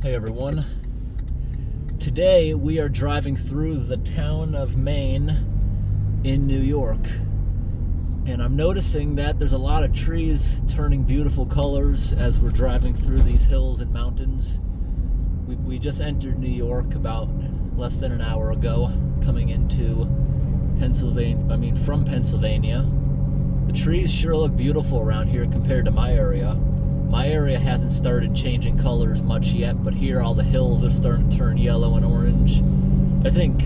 Hey everyone. Today we are driving through the town of Maine in New York. And I'm noticing that there's a lot of trees turning beautiful colors as we're driving through these hills and mountains. We just entered New York about less than an hour ago, coming into from Pennsylvania. The trees sure look beautiful around here compared to my area. My area hasn't started changing colors much yet, but here all the hills are starting to turn yellow and orange. I think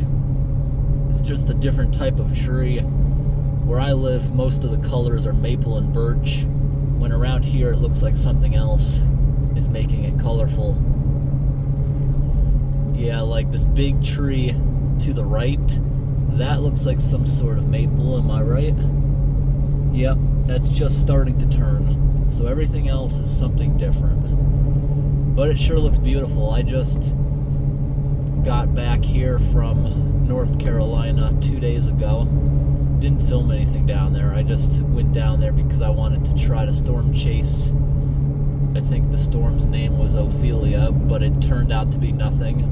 it's just a different type of tree. Where I live, most of the colors are maple and birch, when around here it looks like something else is making it colorful. Yeah, like this big tree to the right, that looks like some sort of maple, am I right? Yep, that's just starting to turn. So everything else is something different. But it sure looks beautiful. I just got back here from North Carolina 2 days ago. Didn't film anything down there. I just went down there because I wanted to try to storm chase. I think the storm's name was Ophelia, but it turned out to be nothing.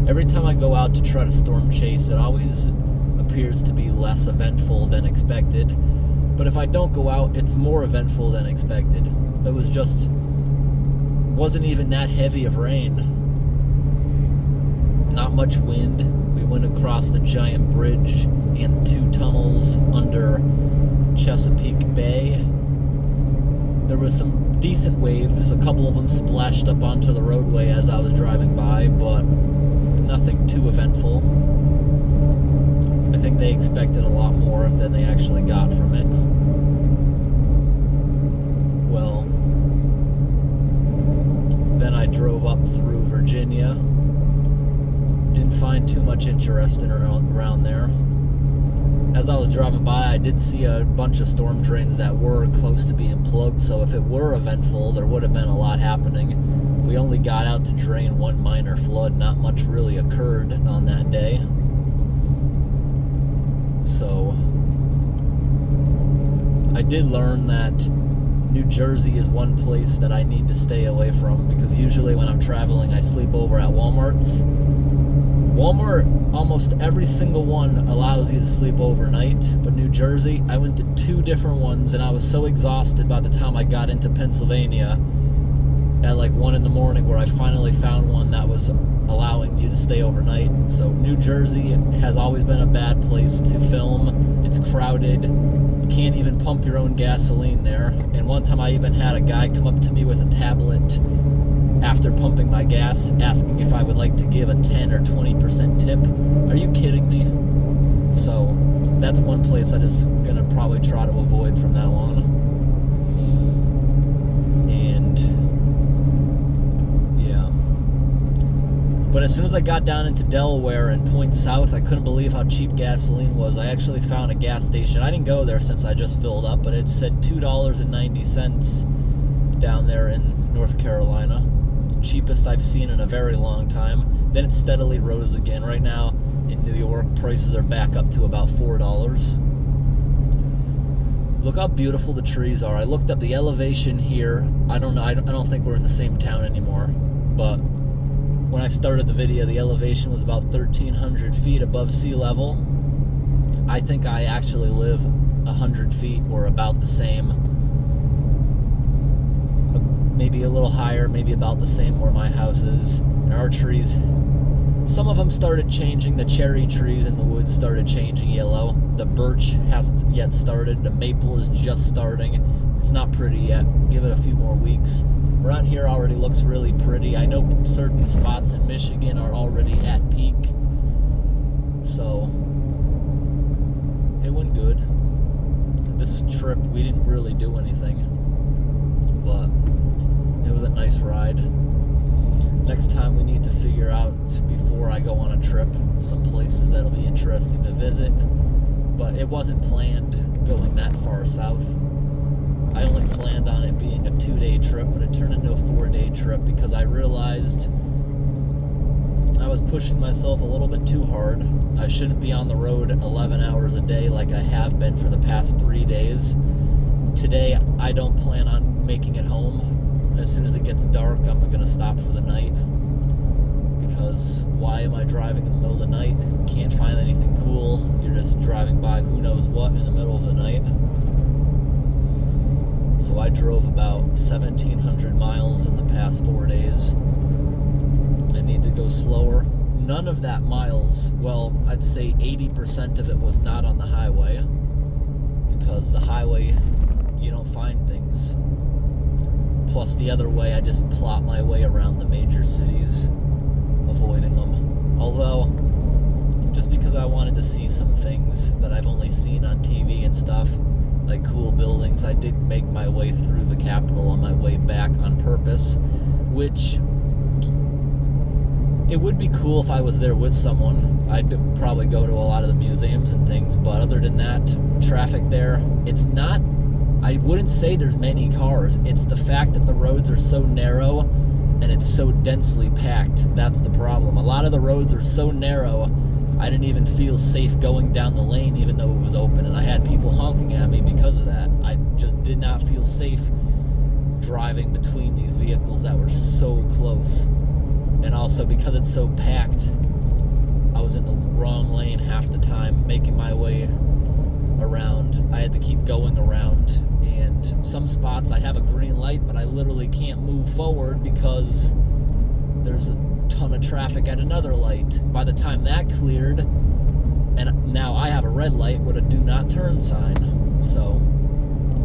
Every time I go out to try to storm chase, it always appears to be less eventful than expected. But if I don't go out, it's more eventful than expected. It wasn't even that heavy of rain. Not much wind. We went across the giant bridge and 2 tunnels under Chesapeake Bay. There was some decent waves. A couple of them splashed up onto the roadway as I was driving by, but nothing too eventful. I think they expected a lot more than they actually got from it. Well, then I drove up through Virginia. Didn't find too much interesting around there. As I was driving by, I did see a bunch of storm drains that were close to being plugged, so if it were eventful, there would have been a lot happening. We only got out to drain one minor flood. Not much really occurred on that day. So, I did learn that New Jersey is one place that I need to stay away from, because usually when I'm traveling, I sleep over at Walmart's. Walmart, almost every single one allows you to sleep overnight, but New Jersey, I went to 2 different ones, and I was so exhausted by the time I got into Pennsylvania at like 1 in the morning, where I finally found one that was allowing you to stay overnight. So New Jersey has always been a bad place to film. It's crowded. You can't even pump your own gasoline there. And one time I even had a guy come up to me with a tablet after pumping my gas, asking if I would like to give a 10 or 20% tip. Are you kidding me? So that's one place I just gonna probably try to avoid from now on. And yeah. But as soon as I got down into Delaware and Point South, I couldn't believe how cheap gasoline was. I actually found a gas station. I didn't go there since I just filled up, but it said $2.90 down there in North Carolina. Cheapest I've seen in a very long time. Then it steadily rose again. Right now in New York, prices are back up to about $4. Look how beautiful the trees are. I looked up the elevation here. I don't know. I don't think we're in the same town anymore. But when I started the video, the elevation was about 1,300 feet above sea level. I think I actually live 100 feet or about the same. Maybe a little higher, maybe about the same where my house is. And our trees, some of them started changing. The cherry trees in the woods started changing yellow. The birch hasn't yet started. The maple is just starting. It's not pretty yet. Give it a few more weeks. Around here already looks really pretty. I know certain spots in Michigan are already at peak. So, it went good. This trip, we didn't really do anything. But it was a nice ride. Next time we need to figure out, before I go on a trip, some places that'll be interesting to visit. But it wasn't planned going that far south. I only planned on it being a 2-day trip, but it turned into a 4-day trip because I realized I was pushing myself a little bit too hard. I shouldn't be on the road 11 hours a day like I have been for the past 3 days. Today, I don't plan on making it home. As soon as it gets dark, I'm going to stop for the night. because why am I driving in the middle of the night? Can't find anything cool. You're just driving by who knows what in the middle of the night. So I drove about 1,700 miles in the past 4 days. I need to go slower. None of that miles, well, I'd say 80% of it was not on the highway, because the highway, you don't find things. Plus the other way, I just plot my way around the major cities, avoiding them. Although, just because I wanted to see some things that I've only seen on TV and stuff, like cool buildings, I did make my way through the capital on my way back on purpose, which it would be cool if I was there with someone. I'd probably go to a lot of the museums and things, but other than that, traffic there, it's not, I wouldn't say there's many cars. It's the fact that the roads are so narrow and it's so densely packed. That's the problem. A lot of the roads are so narrow, I didn't even feel safe going down the lane even though it was open, and I had people honking at me because of that. I just did not feel safe driving between these vehicles that were so close. And also because it's so packed, I was in the wrong lane half the time, making my way around. I had to keep going around, and some spots I have a green light, but I literally can't move forward because there's a ton of traffic at another light. By the time that cleared, and now I have a red light with a do not turn sign. So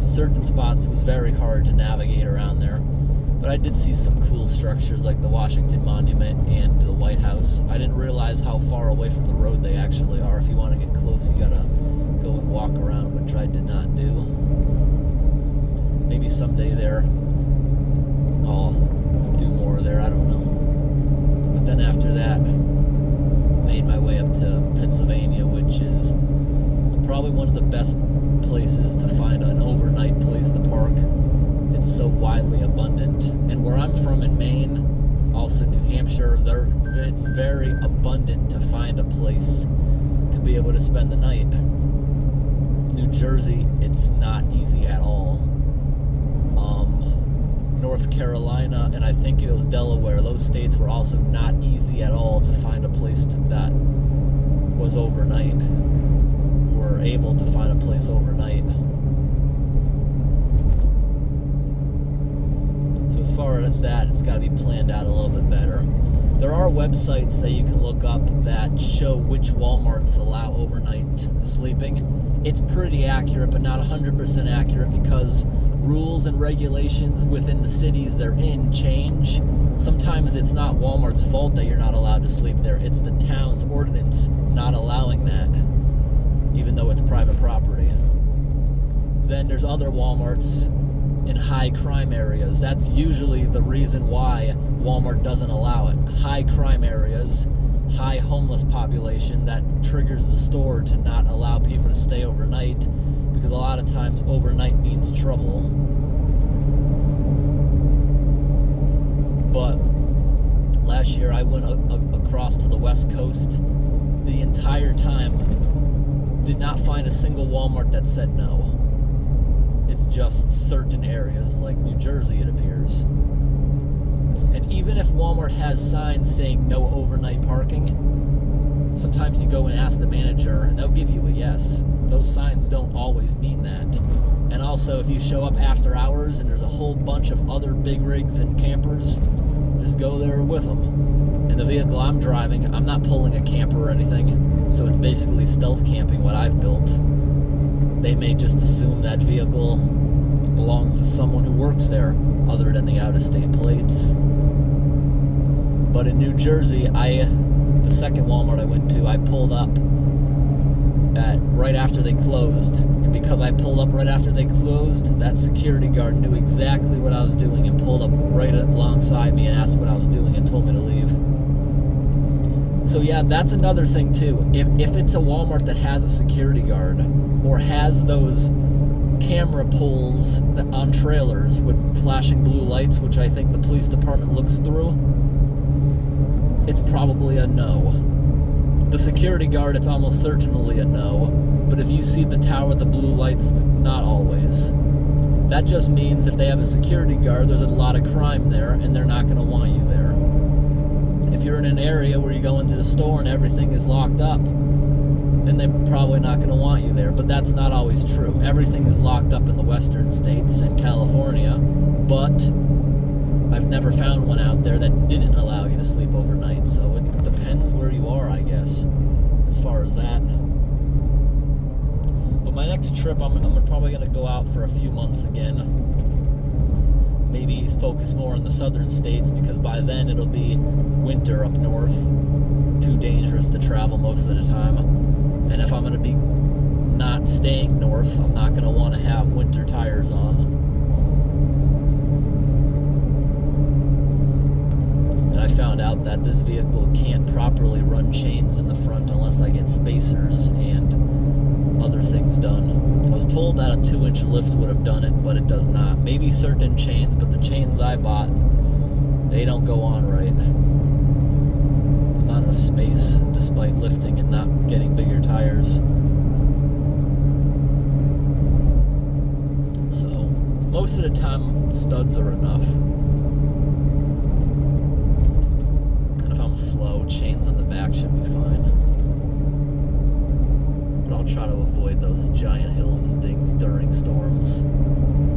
certain spots it was very hard to navigate around there. But I did see some cool structures like the Washington Monument and the White House. I didn't realize how far away from the road they actually are. If you want to get close, you gotta go and walk around, which I did not do. Maybe someday there I'll do more there, I don't know. But then after that, made my way up to Pennsylvania, which is probably one of the best places to find an overnight place to park. It's so widely abundant. And where I'm from in Maine, also New Hampshire, it's very abundant to find a place to be able to spend the night. New Jersey, it's not easy at all. North Carolina, and I think it was Delaware, those states were also not easy at all to find a place that was overnight. We're able to find a place overnight. So as far as that, it's got to be planned out a little bit better. There are websites that you can look up that show which Walmarts allow overnight sleeping. It's pretty accurate, but not 100% accurate, because rules and regulations within the cities they're in change. Sometimes it's not Walmart's fault that you're not allowed to sleep there. It's the town's ordinance not allowing that, even though it's private property. Then there's other Walmarts in high crime areas. That's usually the reason why Walmart doesn't allow it. High crime areas, high homeless population, that triggers the store to not allow people to stay overnight, because a lot of times overnight means trouble. But last year I went across to the West Coast. The entire time, did not find a single Walmart that said no. It's just certain areas, like New Jersey, it appears. And even if Walmart has signs saying no overnight parking, sometimes you go and ask the manager and they'll give you a yes. Those signs don't always mean that. And also, if you show up after hours and there's a whole bunch of other big rigs and campers, just go there with them. In the vehicle I'm driving, I'm not pulling a camper or anything, so it's basically stealth camping what I've built. They may just assume that vehicle belongs to someone who works there, other than the out-of-state plates. But in New Jersey, the second Walmart I went to, I pulled up right after they closed. And because I pulled up right after they closed, that security guard knew exactly what I was doing and pulled up right alongside me and asked what I was doing and told me to leave. So yeah, that's another thing too. If it's a Walmart that has a security guard or has those camera poles on trailers with flashing blue lights, which I think the police department looks through, it's probably a no. The security guard, it's almost certainly a no. But if you see the tower with the blue lights, not always. That just means if they have a security guard, there's a lot of crime there, and they're not going to want you there. if you're in an area where you go into the store and everything is locked up, then they're probably not going to want you there. But that's not always true. Everything is locked up in the western states and California, but I've never found one out there that didn't allow you to sleep overnight. So it depends where you are, I guess, as far as that. But my next trip, I'm probably going to go out for a few months again. Maybe focus more on the southern states, because by then it'll be winter up north. Too dangerous to travel most of the time. And if I'm going to be not staying north, I'm not going to want to have winter tires on. And I found out that this vehicle can't properly run chains in the front unless I get spacers and other things done. I was told that a 2-inch lift would have done it, but it does not. Maybe certain chains, but the chains I bought, they don't go on right. There's not enough space, despite lifting and not getting bigger tires. So, most of the time, studs are enough. And if I'm slow, chains on the back should be fine. I'll try to avoid those giant hills and things during storms.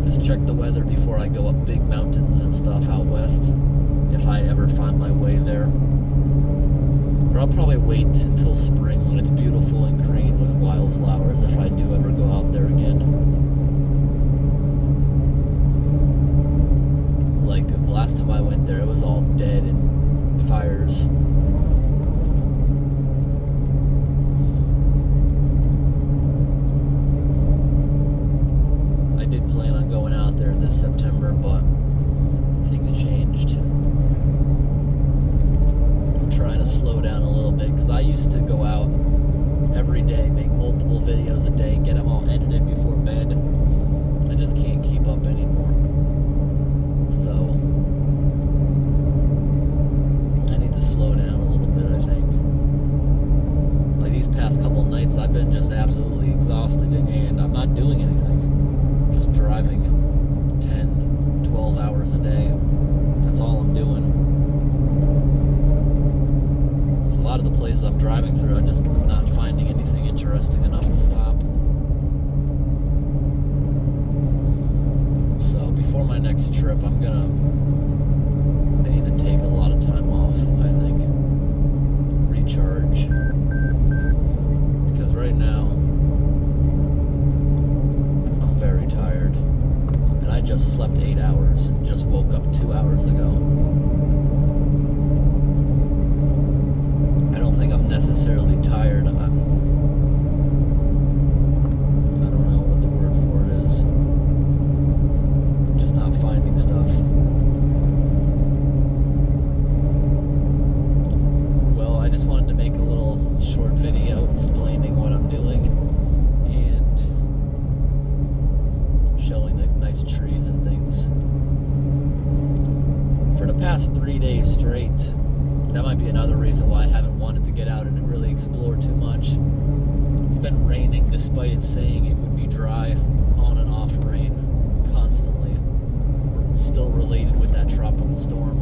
Just check the weather before I go up big mountains and stuff out west, if I ever find my way there. Or I'll probably wait until spring when it's beautiful and green with wildflowers, if I do ever go out there again. Like last time I went there, it was all dead and fires. Plan on going out there this September, but things changed. I'm trying to slow down a little bit, because I used to go out every day, make multiple videos a day, get them all edited before bed. I just can't keep up anymore. So I need to slow down a little bit, I think. Like these past couple nights, I've been just absolutely exhausted, and I'm not doing anything. Just driving 10, 12 hours a day. That's all I'm doing. So a lot of the places I'm driving through, I'm just not finding anything interesting enough to stop. So before my next trip, I need to take a lot of time off, I think. Recharge. Because right now, very tired, and I just slept 8 hours and just woke up 2 hours ago. I don't think I'm necessarily tired. I don't know what the word for it is. I'm just not finding stuff. Well, I just wanted to make a little short video explaining what I'm doing and showing the nice trees and things. For the past 3 days straight, that might be another reason why I haven't wanted to get out and really explore too much. It's been raining despite it saying it would be dry, on and off rain constantly. It's still related with that tropical storm.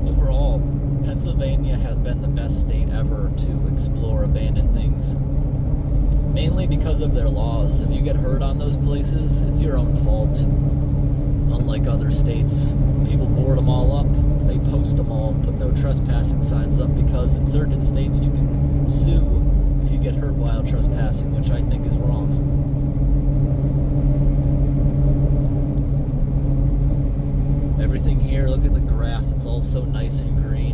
Overall, Pennsylvania has been the best state ever to explore abandoned things. Mainly because of their laws. If you get hurt on those places, it's your own fault. Unlike other states, people board them all up, they post them all, put no trespassing signs up, because in certain states you can sue if you get hurt while trespassing, which I think is wrong. Everything here, look at the grass, it's all so nice and green.